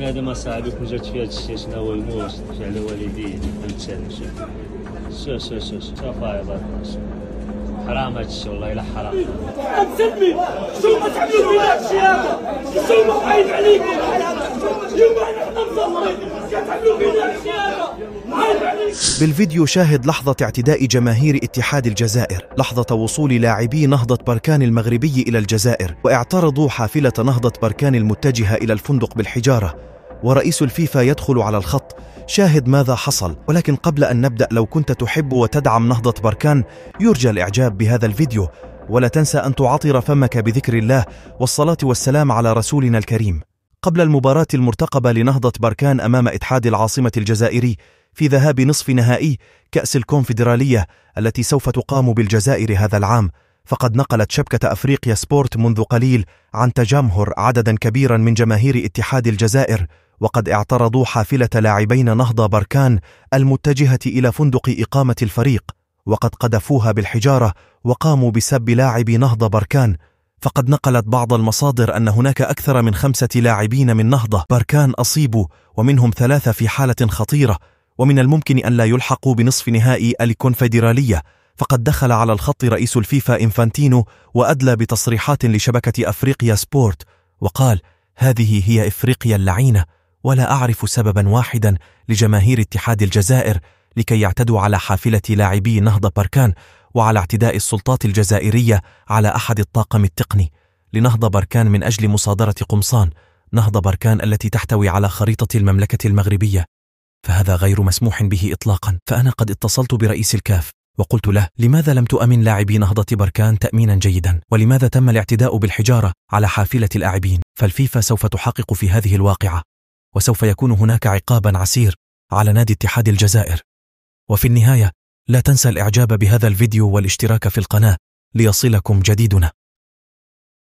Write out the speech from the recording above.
هذا ما صاحبي كون جات فيها هادشي شنو هو يموت على والديه فهمتني. شوف يا بطاش حرام هادشي والله الا حرام. مسلمي شو ما تعملوا فينا هادشي هذا؟ شو ما عايد عليكم اليوم احنا مصورين كتعملوا فينا هادشي هذا؟ عايد عليكم. بالفيديو شاهد لحظة اعتداء جماهير اتحاد الجزائر، لحظة وصول لاعبي نهضة بركان المغربي إلى الجزائر واعترضوا حافلة نهضة بركان المتجهة إلى الفندق بالحجارة، ورئيس الفيفا يدخل على الخط. شاهد ماذا حصل. ولكن قبل أن نبدأ، لو كنت تحب وتدعم نهضة بركان يرجى الإعجاب بهذا الفيديو، ولا تنسى أن تعطر فمك بذكر الله والصلاة والسلام على رسولنا الكريم. قبل المباراة المرتقبة لنهضة بركان أمام اتحاد العاصمة الجزائري في ذهاب نصف نهائي كأس الكونفدرالية التي سوف تقام بالجزائر هذا العام، فقد نقلت شبكة أفريقيا سبورت منذ قليل عن تجمهر عددا كبيرا من جماهير اتحاد الجزائر، وقد اعترضوا حافلة لاعبين نهضة بركان المتجهة إلى فندق إقامة الفريق، وقد قذفوها بالحجارة وقاموا بسب لاعبي نهضة بركان. فقد نقلت بعض المصادر أن هناك أكثر من 5 لاعبين من نهضة بركان أصيبوا، ومنهم 3 في حالة خطيرة، ومن الممكن أن لا يلحقوا بنصف نهائي الكونفدرالية. فقد دخل على الخط رئيس الفيفا إنفانتينو وأدلى بتصريحات لشبكة أفريقيا سبورت، وقال: هذه هي إفريقيا اللعينة، ولا أعرف سببا واحدا لجماهير اتحاد الجزائر لكي يعتدوا على حافلة لاعبي نهضة بركان، وعلى اعتداء السلطات الجزائرية على أحد الطاقم التقني لنهضة بركان من أجل مصادرة قمصان نهضة بركان التي تحتوي على خريطة المملكة المغربية. فهذا غير مسموح به إطلاقا. فأنا قد اتصلت برئيس الكاف وقلت له: لماذا لم تؤمن لاعبي نهضة بركان تأمينا جيدا؟ ولماذا تم الاعتداء بالحجارة على حافلة اللاعبين؟ فالفيفا سوف تحقق في هذه الواقعة، وسوف يكون هناك عقابا عسير على نادي اتحاد الجزائر. وفي النهاية لا تنسى الإعجاب بهذا الفيديو والاشتراك في القناة ليصلكم جديدنا.